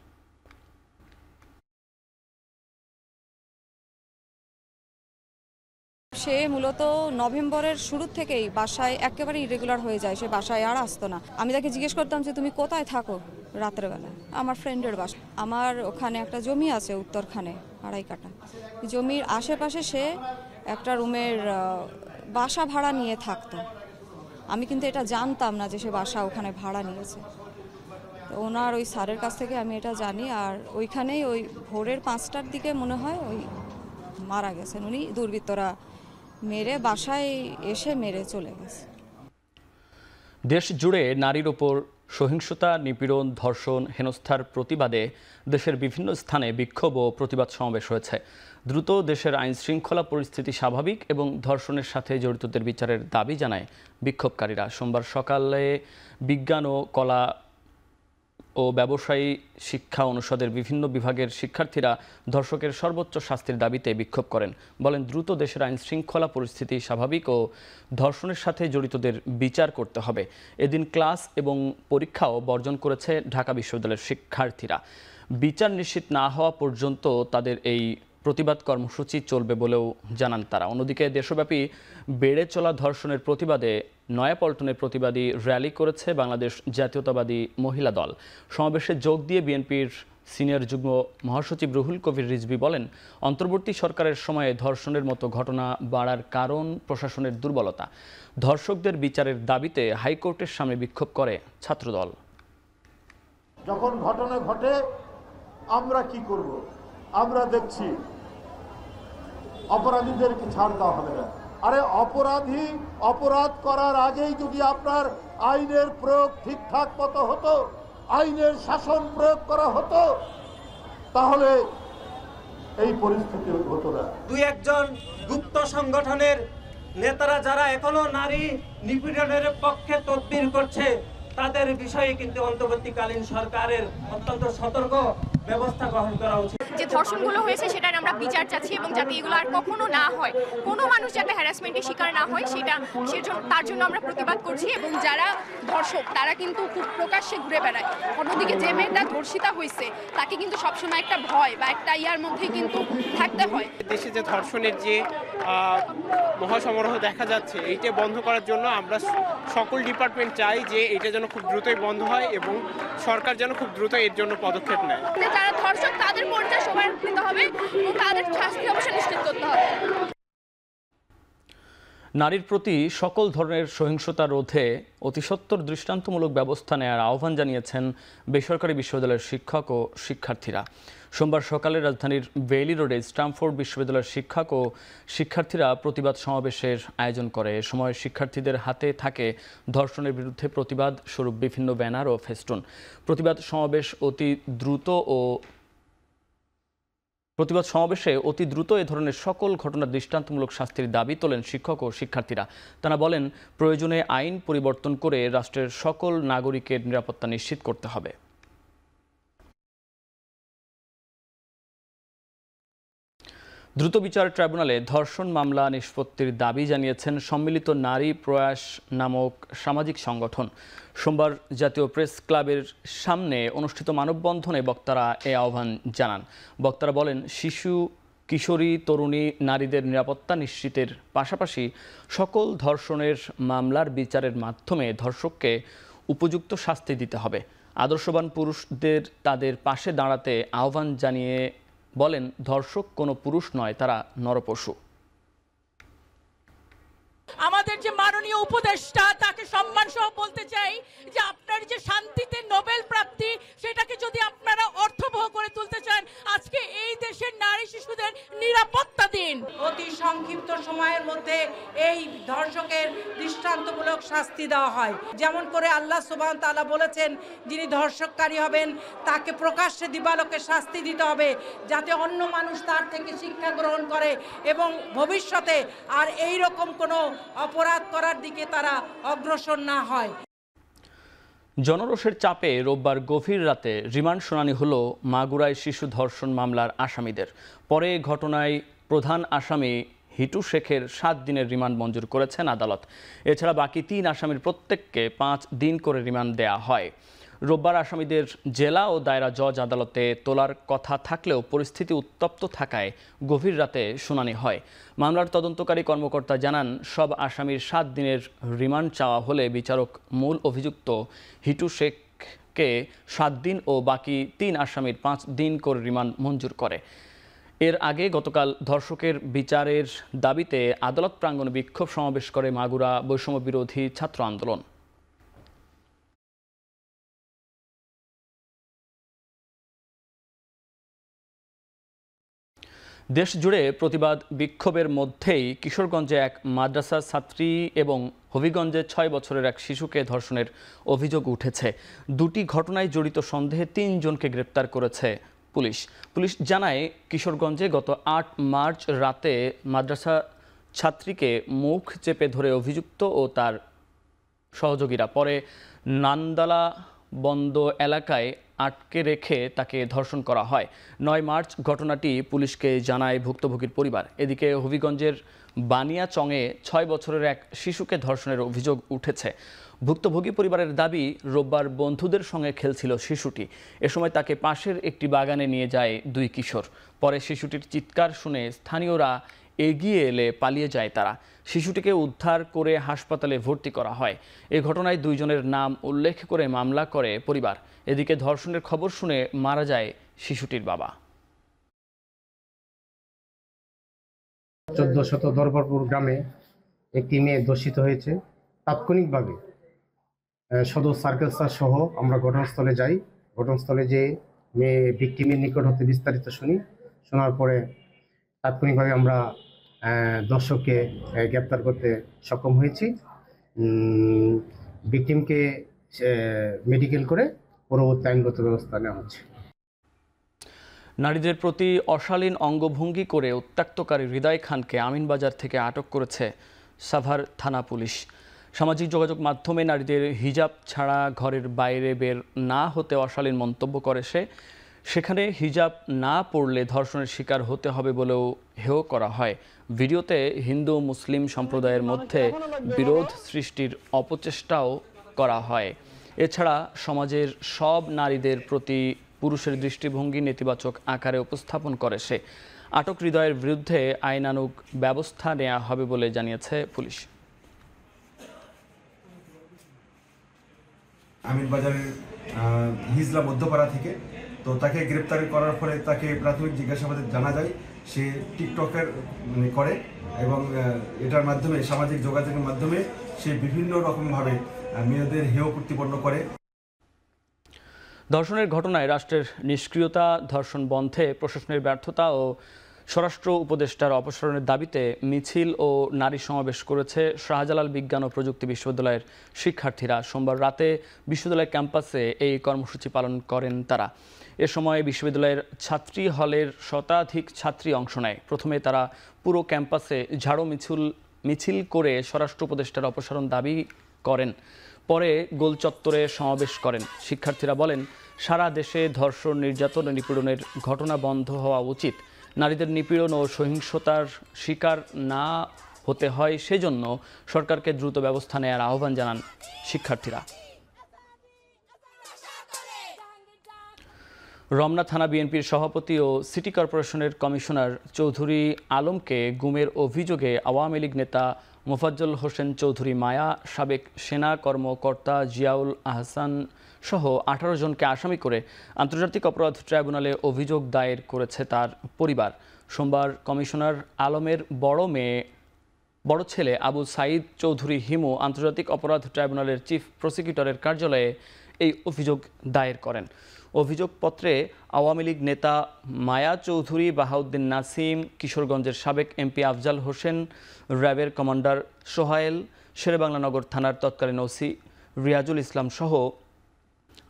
সে মূলত নভেম্বরের শুরু থেকেই বাসায় একেবারে ইরেগুলার হয়ে যায়। সে বাসায় আর আসতো না। আমি তাকে জিজ্ঞেস করতাম যে তুমি কোথায় থাকো রাতের বেলা। আমার ফ্রেন্ডের বাসা। আমার ওখানে একটা জমি আছে উত্তরখানে 2.5 কাঠা। জমির আশেপাশে সে একটা রুমের বাসা ভাড়া নিয়ে থাকতো। আমি কিন্তু এটা জানতাম না যে সে বাসা ওখানে ভাড়া নিয়েছে। তো ওনার ওই স্যারের কাছ থেকে আমি এটা জানি। আর ওইখানেই ওই ভোরের 5টার দিকে মনে হয় ওই মারা গেছেন। উনি দুর্বৃত্তরা মেরে বাসায় এসে মেরে চলে গেছে। দেশ জুড়ে নারীর ওপর সহিংসতা, নিপীড়ন, ধর্ষণ, হেনস্থার প্রতিবাদে দেশের বিভিন্ন স্থানে বিক্ষোভ ও প্রতিবাদ সমাবেশ হয়েছে। দ্রুত দেশের আইন শৃঙ্খলা পরিস্থিতি স্বাভাবিক এবং ধর্ষণের সাথে জড়িতদের বিচারের দাবি জানায় বিক্ষোভকারীরা। সোমবার সকালে বিজ্ঞান ও কলা ও ব্যবসায়ী শিক্ষা অনুষদের বিভিন্ন বিভাগের শিক্ষার্থীরা ধর্ষকের সর্বোচ্চ শাস্তির দাবিতে বিক্ষোভ করেন। বলেন, দ্রুত দেশের আইন শৃঙ্খলা পরিস্থিতি স্বাভাবিক ও ধর্ষণের সাথে জড়িতদের বিচার করতে হবে। এদিন ক্লাস এবং পরীক্ষাও বর্জন করেছে ঢাকা বিশ্ববিদ্যালয়ের শিক্ষার্থীরা। বিচার নিশ্চিত না হওয়া পর্যন্ত তাদের এই প্রতিবাদ কর্মসূচি চলবে বলেও জানান তারা। অন্যদিকে দেশব্যাপী বেড়ে চলা ধর্ষণের প্রতিবাদে নয়াপল্টনের প্রতিবাদী র্যালি করেছে বাংলাদেশ জাতীয়তাবাদী মহিলা দল। সমাবেশে যোগ দিয়ে বিএনপির সিনিয়র যুগ্ম মহাসচিব রুহুল কবির রিজভী বলেন, অন্তর্বর্তী সরকারের সময়ে ধর্ষণের মতো ঘটনা বাড়ার কারণ প্রশাসনের দুর্বলতা। ধর্ষকদের বিচারের দাবিতে হাইকোর্টের সামনে বিক্ষোভ করে ছাত্রদল। যখন ঘটনা ঘটে আমরা কি করব? আমরা দেখছি অপরাধীদেরকে ছাড় দেওয়া হবে না। আরে অপরাধী অপরাধ করার আগেই যদি আপনার আইনের প্রয়োগ ঠিকঠাক মতো হতো, আইনের শাসন প্রয়োগ করা হতো, তাহলে এই পরিস্থিতি হতো না। 2-1 গুপ্ত সংগঠনের নেতারা যারা এখনো নারী নিপীড়নের পক্ষে তদবির করছে তাদের বিষয়ে কিন্তু অন্তর্বর্তীকালীন সরকারের অত্যন্ত সতর্ক ব্যবস্থা গ্রহণ করা উচিত। যে ধর্ষণগুলো হয়েছে সেটার আমরা বিচার চাচ্ছি এবং যাতে এগুলো আর কখনো না হয়, কোনো মানুষ যাতে হ্যারাসমেন্টের শিকার না হয় তার জন্য আমরা প্রতিবাদ করছি। এবং যারা ধর্ষক তারা কিন্তু খুব প্রকাশ্যে ঘুরে বেড়ায়। অন্যদিকে যে মেয়েটা ধর্ষিতা হয়েছে তাকে কিন্তু সবসময় একটা ভয় বা একটা ইয়ার মধ্যে কিন্তু থাকতে হয়। দেশে যে ধর্ষণের যে মহাসমারোহ দেখা যাচ্ছে, এইটা বন্ধ করার জন্য আমরা সকল ডিপার্টমেন্ট চাই যে এটা যেন খুব দ্রুতই বন্ধ হয় এবং সরকার যেন খুব দ্রুত এর জন্য পদক্ষেপ নেয়। যারা ধর্ষক তাদের পরিচয় সবার দিতে হবে এবং তাদের শাস্তি অবশ্যই নিশ্চিত করতে হবে। নারীর প্রতি সকল ধরনের সহিংসতা রোধে অতিসত্বর দৃষ্টান্তমূলক ব্যবস্থা নেওয়ার আহ্বান জানিয়েছেন বেসরকারি বিশ্ববিদ্যালয়ের শিক্ষক ও শিক্ষার্থীরা। সোমবার সকালে রাজধানীর বেইলি রোডে স্ট্যামফোর্ড বিশ্ববিদ্যালয়ের শিক্ষক ও শিক্ষার্থীরা প্রতিবাদ সমাবেশের আয়োজন করে। এ সময় শিক্ষার্থীদের হাতে থাকে ধর্ষণের বিরুদ্ধে প্রতিবাদ স্বরূপ বিভিন্ন ব্যানার ও ফেস্টুন। প্রতিবাদ সমাবেশে অতি দ্রুত এ ধরনের সকল ঘটনার দৃষ্টান্তমূলক শাস্তির দাবি তোলেন শিক্ষক ও শিক্ষার্থীরা। তারা বলেন, প্রয়োজনে আইন পরিবর্তন করে রাষ্ট্রের সকল নাগরিকের নিরাপত্তা নিশ্চিত করতে হবে। দ্রুত বিচার ট্রাইব্যুনালে ধর্ষণ মামলা নিষ্পত্তির দাবি জানিয়েছেন সম্মিলিত নারী প্রয়াস নামক সামাজিক সংগঠন। সোমবার জাতীয় প্রেস ক্লাবের সামনে অনুষ্ঠিত মানববন্ধনে বক্তারা এ আহ্বান জানান। বক্তারা বলেন, শিশুকে কিশোরী তরুণী নারীদের নিরাপত্তা নিশ্চিতের পাশাপাশি সকল ধর্ষণের মামলার বিচারের মাধ্যমে ধর্ষককে উপযুক্ত শাস্তি দিতে হবে। আদর্শবান পুরুষদের তাদের পাশে দাঁড়াতে আহ্বান জানিয়ে বলেন, ধর্ষক কোনো পুরুষ নয়, তারা নরপশু। আমাদের যে মাননীয় উপদেষ্টা, তাকে সম্মান সহ বলতে চাই যে আপনার যে শান্তিতে নোবেল প্রাপ্তি, সেটাকে যদি আপনারা অর্থবহ করে তুলতে চান, আজকে এই দেশের নারী শিশুদের নিরাপত্তা দিন। অতি সংক্ষিপ্ত সময়ের মধ্যে এই ধর্ষকের দৃষ্টান্তমূলক শাস্তি দেওয়া হয়। যেমন করে আল্লাহ সুবহান তাআলা বলেছেন, যিনি ধর্ষককারী হবেন তাকে প্রকাশ্যে দিবালোকে শাস্তি দিতে হবে, যাতে অন্য মানুষ তার থেকে শিক্ষা গ্রহণ করে এবং ভবিষ্যতে আর এই রকম কোনো অপরাধ করার দিকে তারা অগ্রসর না হয়। জনরোষের চাপে রোববার গভীর রাতে রিমান্ড শুনানি হলো মাগুরায় শিশু ধর্ষণ মামলার আসামিদের। পরে ঘটনায় প্রধান আসামি হিটু শেখের 7 দিনের রিমান্ড মঞ্জুর করেছেন আদালত। এছাড়া বাকি 3 আসামির প্রত্যেককে 5 দিন করে রিমান্ড দেয়া হয়। রোববার আসামিদের জেলা ও দায়রা জজ আদালতে তোলার কথা থাকলেও পরিস্থিতি উত্তপ্ত থাকায় গভীর রাতে শুনানি হয়। মামলার তদন্তকারী কর্মকর্তা জানান, সব আসামির 7 দিনের রিমান্ড চাওয়া হলে বিচারক মূল অভিযুক্ত হিটু শেখকে 7 দিন ও বাকি 3 আসামির 5 দিন করে রিমান্ড মঞ্জুর করে। এর আগে গতকাল ধর্ষকের বিচারের দাবিতে আদালত প্রাঙ্গণে বিক্ষোভ সমাবেশ করে মাগুরা বৈষম্য বিরোধী ছাত্র আন্দোলন। দেশ জুড়ে প্রতিবাদ বিক্ষোভের মধ্যেই কিশোরগঞ্জে এক মাদ্রাসা ছাত্রী এবং হবিগঞ্জে 6 বছরের এক শিশুকে ধর্ষণের অভিযোগ উঠেছে। দুটি ঘটনায় জড়িত সন্দেহে 3 জনকে গ্রেপ্তার করেছে পুলিশ জানায়, কিশোরগঞ্জে গত 8 মার্চ রাতে মাদ্রাসা ছাত্রীকে মুখ চেপে ধরে অভিযুক্ত ও তার সহযোগীরা পরে নান্দালা বন্ধ এলাকায় আটকে রেখে তাকে ধর্ষণ করা হয়। 9 মার্চ ঘটনাটি পুলিশকে জানায় ভুক্তভোগীর পরিবার। এদিকে হবিগঞ্জের বানিয়াচংয়ে 6 বছরের এক শিশুকে ধর্ষণের অভিযোগ উঠেছে। ভুক্তভোগী পরিবারের দাবি, রোববার বন্ধুদের সঙ্গে খেলছিল শিশুটি। এ সময় তাকে পাশের একটি বাগানে নিয়ে যায় 2 কিশোর। পরে শিশুটির চিৎকার শুনে স্থানীয়রা এগিয়ে এলে পালিয়ে যায় তারা। শিশুটিকে উদ্ধার করে হাসপাতালে ভর্তি করা হয়। এ ঘটনায় 2 জনের নাম উল্লেখ করে মামলা করে পরিবার। এদিকে ধর্ষণের খবর শুনে মারা যায় শিশুটির বাবা। 1400 দরবারপুর গ্রামে একটি মেয়ে ধর্ষিত হয়েছে। তাৎক্ষণিকভাবে সদর সার্কেল স্যার সহ আমরা ঘটনাস্থলে যাই। ঘটনাস্থলে যে মেয়ে ভিকটিমের নিকট হতে বিস্তারিত শোনার পরে তাৎক্ষণিকভাবে আমরা দর্শককে গ্রেপ্তার করতে সক্ষম হয়েছি। ভিকটিমকে মেডিকেল করে পরবর্তী আইনগত ব্যবস্থা নেওয়া হচ্ছে। নারীদের প্রতি অশালীন অঙ্গভঙ্গি করে উত্ত্যক্তকারী হৃদয় খানকে আমিনবাজার থেকে আটক করেছে সাভার থানা পুলিশ। সামাজিক যোগাযোগ মাধ্যমে নারীদের হিজাব ছাড়া ঘরের বাইরে বের না হতে অশালীন মন্তব্য করে সেখানে হিজাব না পরলে ধর্ষণের শিকার হতে হবে বলেও হেয় করা হয়। ভিডিওতে হিন্দু মুসলিম সম্প্রদায়ের মধ্যে বিরোধ সৃষ্টির অপচেষ্টাও করা হয়। এছাড়া সমাজের সব নারীদের প্রতি পুরুষের দৃষ্টিভঙ্গি নেতিবাচক আকারে উপস্থাপন করে সে। আটক হৃদয়ের বিরুদ্ধে আইনানুগ ব্যবস্থা নেওয়া হবে বলে জানিয়েছে পুলিশ। আমিনবাজারের হিজলা মধ্যপাড়া থেকে তো তাকে গ্রেপ্তার করার ফলে তাকে প্রাথমিক জিজ্ঞাসাবাদে জানা যায় সে টিকটকের করে এবং এটার মাধ্যমে সামাজিক যোগাযোগের মাধ্যমে সে বিভিন্ন রকমভাবে মেয়েদের হেয় প্রতিপন্ন করে। ধর্ষণের ঘটনায় রাষ্ট্রের নিষ্ক্রিয়তা, ধর্ষণ বন্ধে প্রশাসনের ব্যর্থতা ও স্বরাষ্ট্র উপদেষ্টার অপসারণের দাবিতে মিছিল ও নারী সমাবেশ করেছে শাহজালাল বিজ্ঞান ও প্রযুক্তি বিশ্ববিদ্যালয়ের শিক্ষার্থীরা। সোমবার রাতে বিশ্ববিদ্যালয় ক্যাম্পাসে এই কর্মসূচি পালন করেন তারা। এ সময় বিশ্ববিদ্যালয়ের ছাত্রী হলের শতাধিক ছাত্রী অংশ নেয়। প্রথমে তারা পুরো ক্যাম্পাসে ঝাড়ু মিছিল করে স্বরাষ্ট্র উপদেষ্টার অপসারণ দাবি করেন। পরে গোল চত্বরে সমাবেশ করেন। শিক্ষার্থীরা বলেন, সারা দেশে ধর্ষণ, নির্যাতন ও নিপীড়নের ঘটনা বন্ধ হওয়া উচিত। নারীদের নিপীড়ন ও সহিংসতার শিকার না হতে হয়, সেজন্য সরকারকে দ্রুত ব্যবস্থা নেওয়ার আহ্বান জানান শিক্ষার্থীরা। রমনা থানা বিএনপির সভাপতি ও সিটি কর্পোরেশনের কমিশনার চৌধুরী আলমকে গুমের অভিযোগে আওয়ামী লীগ নেতা মোফাজ্জল হোসেন চৌধুরী মায়া, সাবেক সেনা কর্মকর্তা জিয়াউল আহসান সহ 18 জনকে আসামি করে আন্তর্জাতিক অপরাধ ট্রাইব্যুনালে অভিযোগ দায়ের করেছে তার পরিবার। সোমবার কমিশনার আলমের বড় ছেলে আবু সাইদ চৌধুরী হিমু আন্তর্জাতিক অপরাধ ট্রাইব্যুনালের চিফ প্রসিকিউটরের কার্যালয়ে এই অভিযোগ দায়ের করেন। অভিযোগপত্রে আওয়ামী লীগ নেতা মায়া চৌধুরী, বাহাউদ্দিন নাসিম, কিশোরগঞ্জের সাবেক এমপি আফজাল হোসেন, র্যাবের কমান্ডার সোহায়েল, শেরেবাংলা নগর থানার তৎকালীন ওসি রিয়াজুল ইসলাম সহ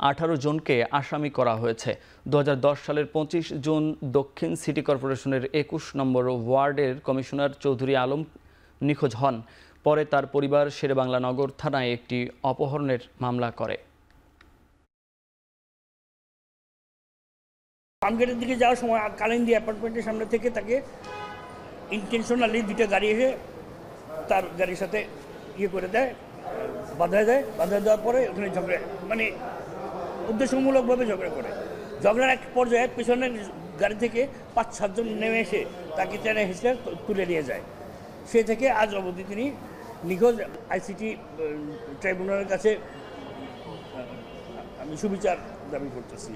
18 জনকে আসামি করা হয়েছে। 2010 সালের 25 জুন দক্ষিণ সিটি কর্পোরেশনের 21 নম্বর ওয়ার্ডের কমিশনার চৌধুরী আলম নিখোঁজ হন। পরে তার পরিবার শেরেবাংলা নগর থানায় একটি অপহরণের মামলা করে। পামগেটের দিকে যাওয়ার সময় কালিন্দি অ্যাপার্টমেন্টের সামনে থেকে তাকে ইন্টেনশনালি দুটো গাড়ি এসে তার গাড়ির সাথে করে দেয়, বাধা দেওয়ার পরে ওখানে ঝগড়া, মানে উদ্দেশ্যমূলকভাবে ঝগড়া করে। ঝগড়ার এক পর্যায়ে পেছনের গাড়ি থেকে 5-7 জন নেমে এসে তাকে টেনে হেসে তুলে নিয়ে যায়। সে থেকে আজ অবধি তিনি নিখোঁজ। আইসিটি ট্রাইব্যুনালের কাছে আমি সুবিচার দাবি করতেছি।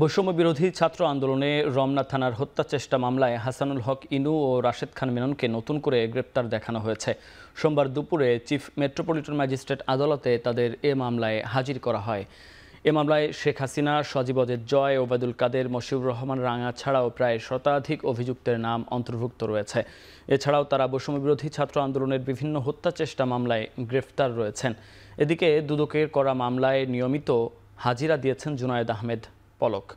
বৈষম্য বিরোধী ছাত্র আন্দোলনে রমনা থানার হত্যা চেষ্টা মামলায় হাসানুল হক ইনু ও রাশেদ খান মিননকে নতুন করে গ্রেপ্তার দেখানো হয়েছে। সোমবার দুপুরে চিফ মেট্রোপলিটন ম্যাজিস্ট্রেট আদালতে তাদের এ মামলায় হাজির করা হয়। এ মামলায় শেখ হাসিনা, সজীব অজেদ জয়, ওবায়দুল কাদের, মশিউর রহমান রাঙা ছাড়াও প্রায় শতাধিক অভিযুক্তের নাম অন্তর্ভুক্ত রয়েছে। এছাড়াও তারা বৈষম্য বিরোধী ছাত্র আন্দোলনের বিভিন্ন হত্যা চেষ্টা মামলায় গ্রেফতার রয়েছেন। এদিকে দুদকের করা মামলায় নিয়মিত হাজিরা দিয়েছেন জুনায়েদ আহমেদ পলক।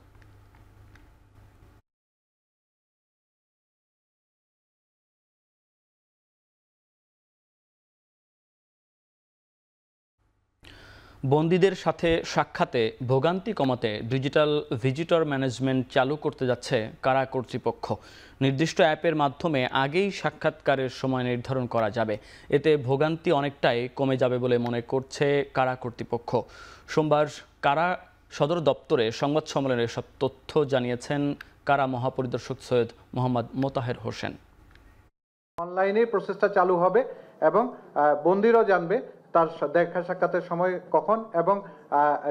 বন্দীদের সাথে সাক্ষাতে ভোগান্তি কমাতে ডিজিটাল ভিজিটর ম্যানেজমেন্ট চালু করতে যাচ্ছে কারা কর্তৃপক্ষ। নির্দিষ্ট অ্যাপের মাধ্যমে আগেই সাক্ষাৎকারের সময় নির্ধারণ করা যাবে। এতে ভোগান্তি অনেকটাই কমে যাবে বলে মনে করছে কারা কর্তৃপক্ষ। সোমবার কারা সদর দপ্তরে সংবাদ সম্মেলনে এসব তথ্য জানিয়েছেন কারা মহাপরিদর্শক সৈয়দ মোহাম্মদ মোতাহের হোসেন। অনলাইনে প্রসেসটা চালু হবে এবং বন্দীরাও জানবে তার দেখা সাক্ষাতের সময় কখন, এবং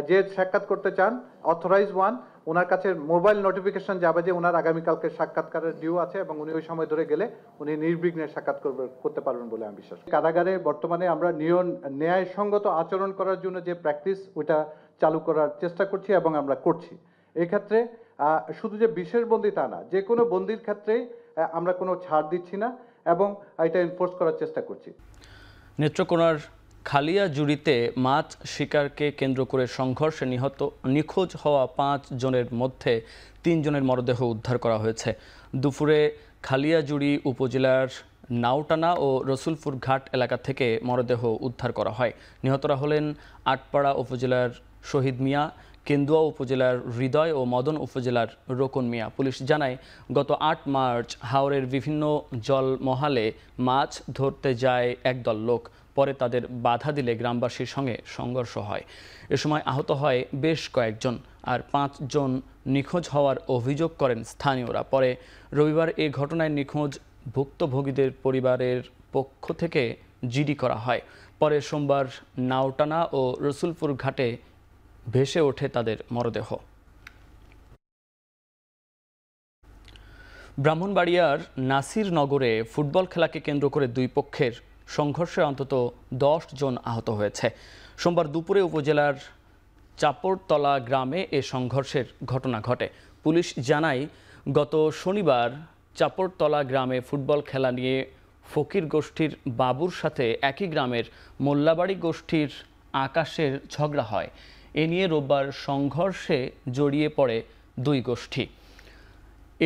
যে সাক্ষাৎ করতে চান অথরাইজ ওয়ান, ওনার কাছে মোবাইল নোটিফিকেশন যাবে যে ওনার আগামীকালকে সাক্ষাৎকারের ডিউ আছে এবং উনি ওই সময় ধরে গেলে উনি নির্বিঘ্নে সাক্ষাৎ করতে পারবেন বলে আমি বিশ্বাস করি। কারাগারে বর্তমানে আমরা ন্যায়সঙ্গত আচরণ করার জন্য যে প্র্যাকটিস ওইটা চালু করার চেষ্টা করছি এবং আমরা করছি। এক্ষেত্রে শুধু যে বিশেষ বন্দী তা না, যে কোনো বন্দির ক্ষেত্রে আমরা কোনো ছাড় দিচ্ছি না এবং এটা এনফোর্স করার চেষ্টা করছি। নেত্রকোনার খালিয়াজুড়িতে মাছ শিকারকে কেন্দ্র করে সংঘর্ষে নিখোঁজ হওয়া 5 জনের মধ্যে 3 জনের মরদেহ উদ্ধার করা হয়েছে। দুপুরে খালিয়াজুড়ি উপজেলার নাওটানা ও রসুলপুর ঘাট এলাকা থেকে মরদেহ উদ্ধার করা হয়। নিহতরা হলেন আটপাড়া উপজেলার শহীদ মিয়া, কেন্দুয়া উপজেলার হৃদয় ও মদন উপজেলার রোকন মিয়া। পুলিশ জানায়, গত 8 মার্চ হাওরের বিভিন্ন জলমহালে মাছ ধরতে যায় একদল লোক। পরে তাদের বাধা দিলে গ্রামবাসীর সঙ্গে সংঘর্ষ হয়। এ সময় আহত হয় বেশ কয়েকজন, আর 5 জন নিখোঁজ হওয়ার অভিযোগ করেন স্থানীয়রা। পরে রবিবার এ ঘটনায় নিখোঁজ ভুক্তভোগীদের পরিবারের পক্ষ থেকে জিডি করা হয়। পরে সোমবার নাওটানা ও রসুলপুর ঘাটে ভেসে ওঠে তাদের মরদেহ। ব্রাহ্মণবাড়িয়ার নাসিরনগরে ফুটবল খেলাকে কেন্দ্র করে 2 পক্ষের সংঘর্ষে অন্তত 10 জন আহত হয়েছে। সোমবার দুপুরে উপজেলার চাপড়তলা গ্রামে এ সংঘর্ষের ঘটনা ঘটে। পুলিশ জানায়, গত শনিবার চাপড়তলা গ্রামে ফুটবল খেলা নিয়ে ফকির গোষ্ঠীর বাবুর সাথে একই গ্রামের মোল্লাবাড়ি গোষ্ঠীর আকাশের ঝগড়া হয়। এ নিয়ে রোববার সংঘর্ষে জড়িয়ে পড়ে 2 গোষ্ঠী।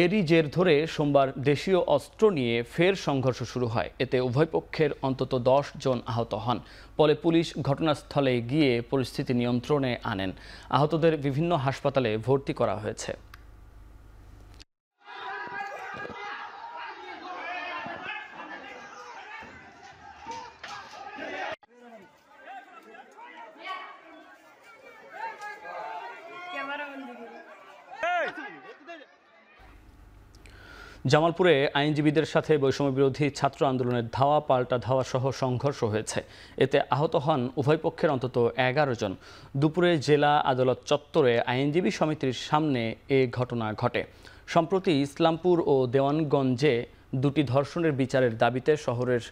এরই জের ধরে সোমবার দেশীয় অস্ত্র নিয়ে ফের সংঘর্ষ শুরু হয়। এতে উভয় পক্ষের অন্তত 10 জন আহত হন। পরে পুলিশ ঘটনাস্থলে গিয়ে পরিস্থিতি নিয়ন্ত্রণে আনেন। আহতদের বিভিন্ন হাসপাতালে ভর্তি করা হয়েছে। ক্যামেরা বন্ধ জামালপুরে আইনজীবীদের সাথে বৈষম্য বিরোধী ছাত্র আন্দোলনের ধাওয়া পাল্টা ধাওয়া সহ সংঘর্ষ হয়েছে। এতে আহত হন উভয় পক্ষের অন্তত 11 জন। দুপুরে জেলা আদালত চত্বরে আইনজীবী সমিতির সামনে এ ঘটনা ঘটে। সম্প্রতি ইসলামপুর ও দেওয়ানগঞ্জে দুটি ধর্ষণের বিচারের দাবিতে শহরের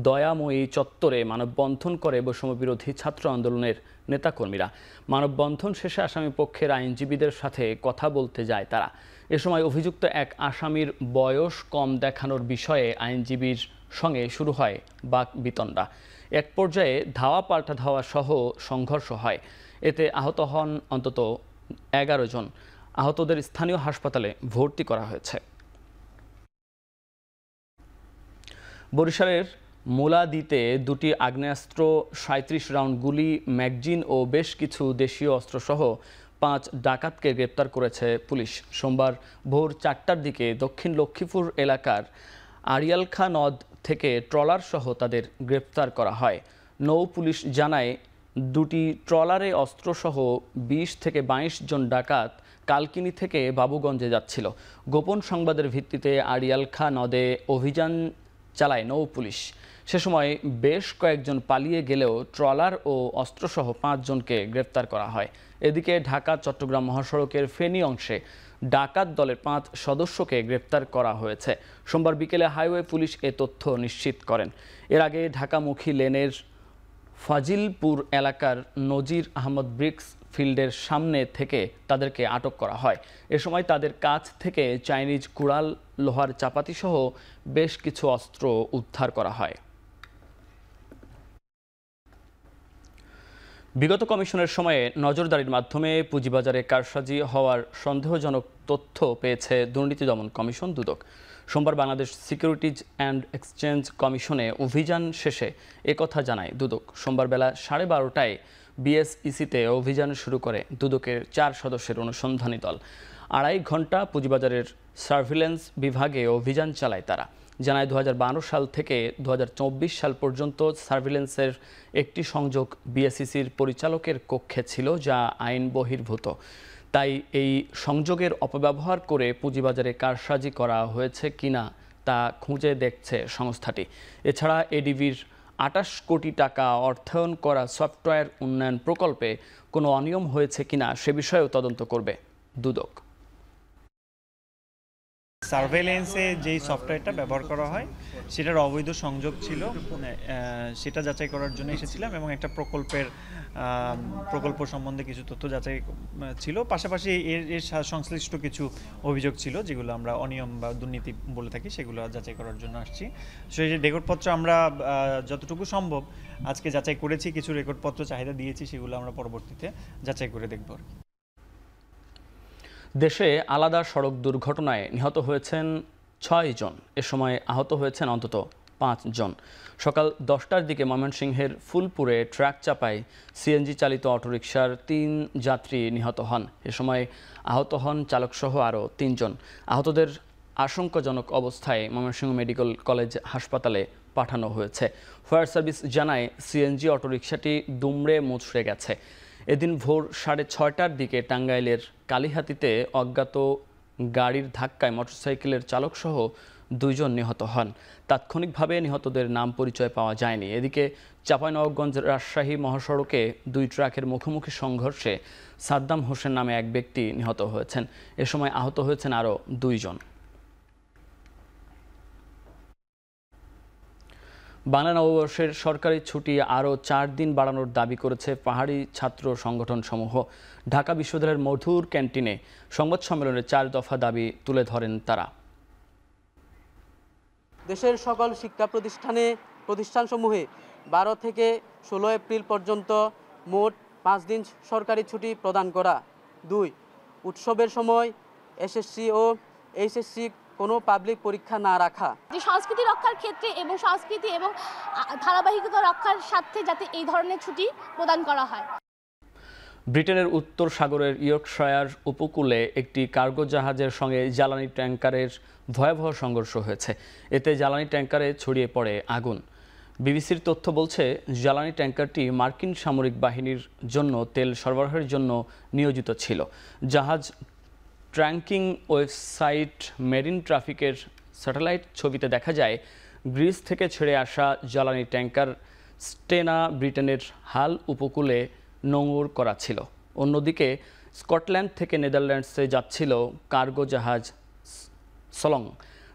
দয়াময়ী চত্বরে মানববন্ধন করে বৈষম্য বিরোধী ছাত্র আন্দোলনের নেতাকর্মীরা। মানববন্ধন শেষে আসামি পক্ষের আইনজীবীদের সাথে কথা বলতে যায় তারা। এ সময় অভিযুক্ত এক আসামির বয়স কম দেখানোর বিষয়ে আইনজীবীর সঙ্গে শুরু হয় বাকবিতণ্ডা। এক পর্যায়ে ধাওয়া পাল্টা ধাওয়া সহ সংঘর্ষ হয়। এতে আহত হন অন্তত 11 জন। আহতদের স্থানীয় হাসপাতালে ভর্তি করা হয়েছে। বরিশালের মোলাদিতে দুটি আগ্নেয়াস্ত্র, 37 রাউন্ড গুলি, ম্যাগজিন ও বেশ কিছু দেশীয় অস্ত্রসহ 5 ডাকাতকে গ্রেপ্তার করেছে পুলিশ। সোমবার ভোর 4টার দিকে দক্ষিণ লক্ষ্মীপুর এলাকার আড়িয়ালখা নদ থেকে ট্রলার সহ তাদের গ্রেপ্তার করা হয়। নৌ পুলিশ জানায় দুটি ট্রলারে অস্ত্রসহ 20 থেকে 22 জন ডাকাত কালকিনি থেকে বাবুগঞ্জে যাচ্ছিল। গোপন সংবাদের ভিত্তিতে আড়িয়ালখা নদে অভিযান চালায় নৌ পুলিশ। সে সময় বেশ কয়েকজন পালিয়ে গেলেও ট্রলার ও অস্ত্রসহ 5 জনকে গ্রেপ্তার করা হয়। এদিকে ঢাকা চট্টগ্রাম মহাসড়কের ফেনী অংশে ডাকাত দলের 5 সদস্যকে গ্রেপ্তার করা হয়েছে। সোমবার বিকেলে হাইওয়ে পুলিশ এ তথ্য নিশ্চিত করেন। এর আগে ঢাকামুখী লেনের ফাজিলপুর এলাকার নজির আহমদ ব্রিক্স ফিল্ডের সামনে থেকে তাদেরকে আটক করা হয়। এ সময় তাদের কাছ থেকে চাইনিজ কুড়াল, লোহার চাপাতি সহ বেশ কিছু অস্ত্র উদ্ধার করা হয়। বিগত কমিশনের সময়ে নজরদারির মাধ্যমে পুঁজিবাজারে কারসাজি হওয়ার সন্দেহজনক তথ্য পেয়েছে দুর্নীতি দমন কমিশন দুদক। সোমবার বাংলাদেশ সিকিউরিটিজ অ্যান্ড এক্সচেঞ্জ কমিশনে অভিযান শেষে একথা জানায় দুদক। সোমবার বেলা 12:30টায় বিএসইসিতে অভিযান শুরু করে দুদকের 4 সদস্যের অনুসন্ধানী দল। 2.5 ঘন্টা পুঁজিবাজারের সার্ভিল্যান্স বিভাগে অভিযান চালায় তারা। জানায় 2012 সাল থেকে 2024 সাল পর্যন্ত সার্ভিল্যান্সের একটি সংযোগ বিএসইসির পরিচালকের কক্ষে ছিল, যা আইন বহির্ভূত। তাই এই সংযোগের অপব্যবহার করে পুঁজিবাজারে কারসাজি করা হয়েছে কিনা তা খুঁজে দেখছে সংস্থাটি। এছাড়া এডিবির 28 কোটি টাকা অর্থায়ন করা সফটওয়্যার উন্নয়ন প্রকল্পে কোনো অনিয়ম হয়েছে কিনা সে বিষয়েও তদন্ত করবে দুদক। সার্ভেলেন্সে যেই সফটওয়্যারটা ব্যবহার করা হয় সেটার অবৈধ সংযোগ ছিল, সেটা যাচাই করার জন্য এসেছিলাম এবং একটা প্রকল্প সম্বন্ধে কিছু তথ্য যাচাই ছিল। পাশাপাশি এর সংশ্লিষ্ট কিছু অভিযোগ ছিল যেগুলো আমরা অনিয়ম বা দুর্নীতি বলে থাকি, সেগুলো যাচাই করার জন্য আসছি। সেই রেকর্ডপত্র আমরা যতটুকু সম্ভব আজকে যাচাই করেছি, কিছু রেকর্ডপত্র চাহিদা দিয়েছি, সেগুলো আমরা পরবর্তীতে যাচাই করে দেখব। দেশে আলাদা সড়ক দুর্ঘটনায় নিহত হয়েছেন 6 জন। এ সময় আহত হয়েছেন অন্তত 5 জন। সকাল 10টার দিকে ময়মনসিংহের ফুলপুরে ট্রাক চাপায় সিএনজি চালিত অটোরিকশার 3 যাত্রী নিহত হন। এ সময় আহত হন চালকসহ আরও 3 জন। আহতদের আশঙ্কাজনক অবস্থায় ময়মনসিংহ মেডিকেল কলেজ হাসপাতালে পাঠানো হয়েছে। ফায়ার সার্ভিস জানায় সিএনজি অটোরিকশাটি দুমড়ে মুচড়ে গেছে। এদিন ভোর 6:30টার দিকে টাঙ্গাইলের কালিহাতীতে অজ্ঞাত গাড়ির ধাক্কায় মোটরসাইকেলের চালকসহ 2 জন নিহত হন। তাৎক্ষণিকভাবে নিহতদের নাম পরিচয় পাওয়া যায়নি। এদিকে চাঁপাইনবাবগঞ্জ রাজশাহী মহাসড়কে 2 ট্রাকের মুখোমুখি সংঘর্ষে সাদ্দাম হোসেন নামে এক ব্যক্তি নিহত হয়েছেন। এ সময় আহত হয়েছেন আরও 2 জন। বাংলা নববর্ষের সরকারি ছুটি আরও 4 দিন বাড়ানোর দাবি করেছে পাহাড়ি ছাত্র সংগঠন সমূহ। ঢাকা বিশ্ববিদ্যালয়ের মধুর ক্যান্টিনে সংবাদ সম্মেলনে 4 দফা দাবি তুলে ধরেন তারা। দেশের সকল শিক্ষা প্রতিষ্ঠানসমূহে 12 থেকে 16 এপ্রিল পর্যন্ত মোট 5 দিন সরকারি ছুটি প্রদান করা। 2. উৎসবের সময় এসএসসি ও এইচএসসি কোনো পাবলিক পরীক্ষা না রাখা। সংস্কৃতি রক্ষার ক্ষেত্রে এবং সংস্কৃতি এবং ধারাবাহিকতা রক্ষার স্বার্থে যাতে এই ধরনের ছুটি প্রদান করা হয়। ব্রিটেনের উত্তর সাগরের ইয়র্কশায়ার উপকূলে একটি কার্গো জাহাজের সঙ্গে জ্বালানি ট্যাঙ্কারের ভয়াবহ সংঘর্ষ হয়েছে। এতে জ্বালানি ট্যাঙ্কারে ছড়িয়ে পড়ে আগুন। বিবিসির তথ্য বলছে, জ্বালানি ট্যাঙ্কারটি মার্কিন সামরিক বাহিনীর জন্য তেল সরবরাহের জন্য নিয়োজিত ছিল। জাহাজ ট্র্যাকিং ওয়েবসাইট মেরিন ট্রাফিকের স্যাটেলাইট ছবিতে দেখা যায় গ্রিস থেকে ছেড়ে আসা জ্বালানি ট্যাঙ্কার স্টেনা ব্রিটেনের হাল উপকূলে নোঙর করা ছিল। অন্যদিকে স্কটল্যান্ড থেকে নেদারল্যান্ডসে যাচ্ছিল কার্গো জাহাজ সলং।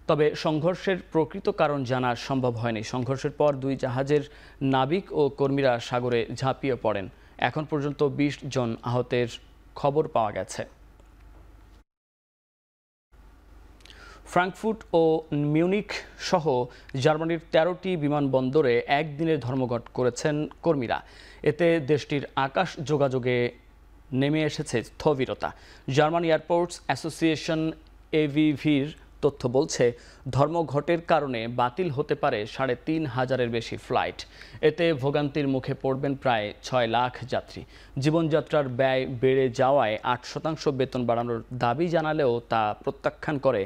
তবে সংঘর্ষের প্রকৃত কারণ জানা সম্ভব হয়নি। সংঘর্ষের পর দুই জাহাজের নাবিক ও কর্মীরা সাগরে ঝাঁপিয়ে পড়েন। এখন পর্যন্ত 20 জন আহতের খবর পাওয়া গেছে। ফ্রাঙ্কফুর্ট ও মিউনিখ সহ জার্মানির 13টি বিমানবন্দরে একদিনের ধর্মঘট করেছেন কর্মীরা। এতে দেশটির আকাশ যোগাযোগে নেমে এসেছে স্থবিরতা। জার্মান এয়ারপোর্টস অ্যাসোসিয়েশন এভিভির তথ্য বলছে ধর্মঘটের কারণে বাতিল হতে পারে 3,500-এর বেশি ফ্লাইট। এতে ভোগান্তির মুখে পড়বেন প্রায় 6 লাখ যাত্রী। জীবনযাত্রার ব্যয় বেড়ে যাওয়ায় 8% বেতন বাড়ানোর দাবি জানালেও তা প্রত্যাখ্যান করে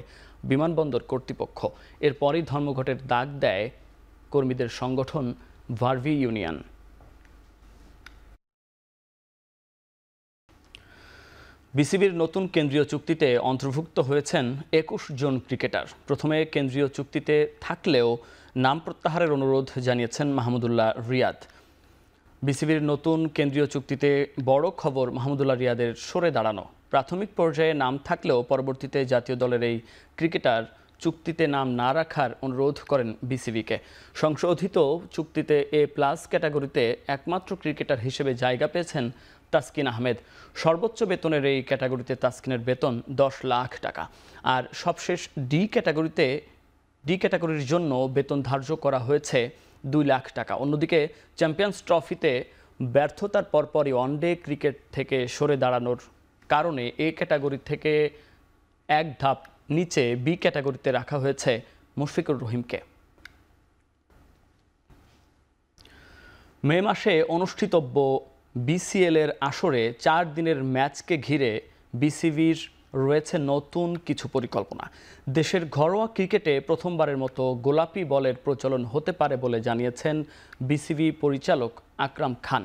বিমানবন্দর কর্তৃপক্ষ। এরপরই ধর্মঘটের ডাক দেয় কর্মীদের সংগঠন ভার্ভি ইউনিয়ন। বিসিবির নতুন কেন্দ্রীয় চুক্তিতে অন্তর্ভুক্ত হয়েছেন 21 জন ক্রিকেটার। প্রথমে কেন্দ্রীয় চুক্তিতে থাকলেও নাম প্রত্যাহারের অনুরোধ জানিয়েছেন মাহমুদুল্লাহ রিয়াদ। বিসিবির নতুন কেন্দ্রীয় চুক্তিতে বড় খবর মাহমুদুল্লাহ রিয়াদের সরে দাঁড়ানো। প্রাথমিক পর্যায়ে নাম থাকলেও পরবর্তীতে জাতীয় দলের এই ক্রিকেটার চুক্তিতে নাম না রাখার অনুরোধ করেন বিসিবিকে। সংশোধিত চুক্তিতে A+ ক্যাটাগরিতে একমাত্র ক্রিকেটার হিসেবে জায়গা পেয়েছেন তাসকিন আহমেদ। সর্বোচ্চ বেতনের এই ক্যাটাগরিতে তাসকিনের বেতন 10 লাখ টাকা। আর সবশেষ ডি ক্যাটাগরির জন্য বেতন ধার্য করা হয়েছে 2 লাখ টাকা। অন্যদিকে চ্যাম্পিয়ন্স ট্রফিতে ব্যর্থতার পরপরই ওয়ানডে ক্রিকেট থেকে সরে দাঁড়ানোর কারণে এ ক্যাটাগরি থেকে এক ধাপ নিচে বি ক্যাটাগরিতে রাখা হয়েছে মুশফিকুর রহিমকে। মে মাসে অনুষ্ঠিতব্য বিসিএল এর আসরে 4 দিনের ম্যাচকে ঘিরে বিসিবির রয়েছে নতুন কিছু পরিকল্পনা। দেশের ঘরোয়া ক্রিকেটে প্রথমবারের মতো গোলাপি বলের প্রচলন হতে পারে বলে জানিয়েছেন বিসিবি পরিচালক আকরাম খান।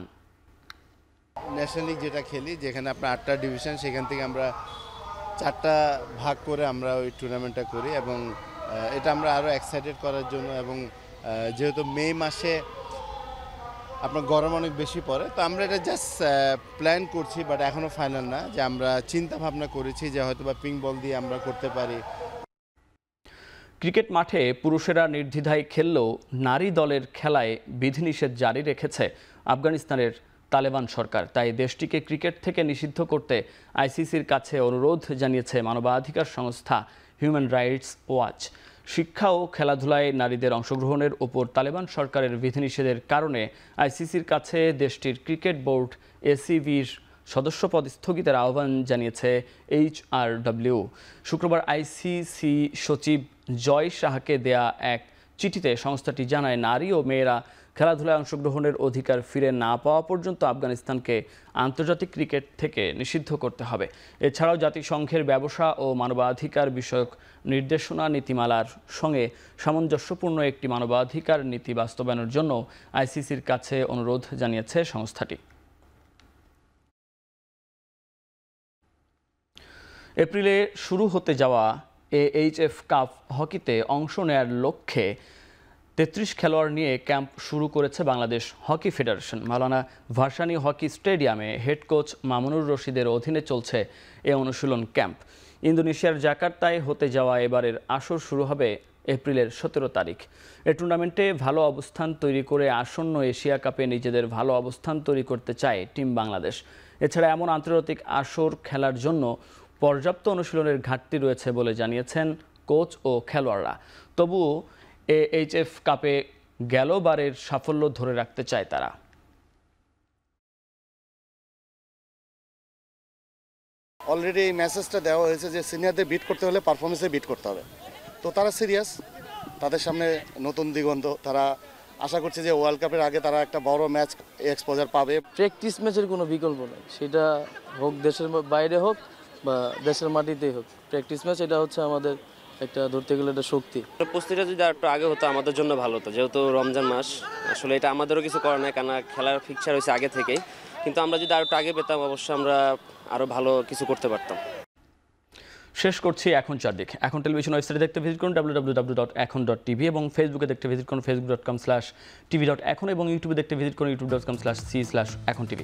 ন্যাশনাল লিগ যেটা খেলি, যেখানে আপনার 8টা ডিভিশন, সেখান থেকে আমরা 4টা ভাগ করে আমরা ওই টুর্নামেন্টটা করি এবং এটা আমরা আরও এক্সাইটেড করার জন্য এবং যেহেতু মে মাসে আপনার গরম অনেক বেশি পড়ে, তো আমরা এটা জাস্ট প্ল্যান করছি, বাট এখনও ফাইনাল না। যে আমরা চিন্তা ভাবনা করেছি যে হয়তো বা পিঙ্ক বল দিয়ে আমরা করতে পারি। ক্রিকেট মাঠে পুরুষেরা নির্দ্বিধায় খেললেও নারী দলের খেলায় বিধিনিষেধ জারি রেখেছে আফগানিস্তানের তালেবান সরকার। তাই দেশটিকে ক্রিকেট থেকে নিষিদ্ধ করতে আইসিসির কাছে অনুরোধ জানিয়েছে মানবাধিকার সংস্থা হিউম্যান রাইটস ওয়াচ। শিক্ষা ও খেলাধুলায় নারীদের অংশগ্রহণের ওপর তালেবান সরকারের বিধিনিষেধের কারণে আইসিসির কাছে দেশটির ক্রিকেট বোর্ড এসিবির সদস্যপদ স্থগিতের আহ্বান জানিয়েছে HRW। শুক্রবার আইসিসি সচিব জয় শাহকে দেয়া এক চিঠিতে সংস্থাটি জানায়, নারী ও মেয়েরা খেলাধুলায় অংশগ্রহণের অধিকার ফিরে না পাওয়া পর্যন্ত আফগানিস্তানকে আন্তর্জাতিক ক্রিকেট থেকে নিষিদ্ধ করতে হবে। এছাড়াও জাতিসংঘের ব্যবসা ও মানবাধিকার বিষয়ক নির্দেশনা নীতিমালার সঙ্গে সামঞ্জস্যপূর্ণ একটি মানবাধিকার নীতি বাস্তবায়নের জন্য আইসিসির কাছে অনুরোধ জানিয়েছে সংস্থাটি। এপ্রিলে শুরু হতে যাওয়া AHF কাপ হকিতে অংশ নেয়ার লক্ষ্যে 33 খেলোয়াড় নিয়ে ক্যাম্প শুরু করেছে বাংলাদেশ হকি ফেডারেশন। মাওলানা ভাসানী হকি স্টেডিয়ামে হেড কোচ মামুনুর রশিদের অধীনে চলছে এ অনুশীলন ক্যাম্প। ইন্দোনেশিয়ার জাকার্তায় হতে যাওয়া এবারের আসর শুরু হবে এপ্রিলের 17 তারিখ। এ টুর্নামেন্টে ভালো অবস্থান তৈরি করে আসন্ন এশিয়া কাপে নিজেদের ভালো অবস্থান তৈরি করতে চায় টিম বাংলাদেশ। এছাড়া এমন আন্তর্জাতিক আসর খেলার জন্য পর্যাপ্ত অনুশীলনের ঘাটতি রয়েছে বলে জানিয়েছেন কোচ ও খেলোয়াড়রা। তবুও AHF কাপে গেলবারের সাফল্য ধরে রাখতে চায় তারা। অলরেডি এই মেসেজটা দেওয়া হয়েছে যে সিনিয়রদের বিট করতে হলে পারফরমেন্সে বিট করতে হবে। তো তারা সিরিয়াস, তাদের সামনে নতুন দিগন্ত। তারা আশা করছে যে ওয়ার্ল্ড কাপের আগে তারা একটা বড় ম্যাচ এক্সপোজার পাবে। প্র্যাকটিস ম্যাচের কোনো বিকল্প নেই, সেটা হোক দেশের বাইরে হোক বা দেশের মাটিতেই হোক। প্র্যাকটিস ম্যাচ এটা হচ্ছে আমাদের একটা ধরতে গেলে একটা শক্তি। প্রস্তুতিটা যদি একটু আগে হতো আমাদের জন্য ভালো হতো, যেহেতু রমজান মাস। আসলে এটা আমাদেরও কিছু করার নাই, কারণ খেলার ফিক্সচার হয়েছে আগে থেকেই। কিন্তু আমরা যদি আরেকটু আগে পেতাম অবশ্যই আমরা আরও ভালো কিছু করতে পারতাম। শেষ করছি এখন চারদিক। এখন টেলিভিশন ওয়েবসাইটে দেখতে ভিজিট করুন www.ekhon.tv এবং ফেসবুকে দেখতে ভিজিট করুন facebook.com/tv.ekhon এবং ইউটিউবে দেখতে ভিজিট করুন youtube.com/c/ekhon tv।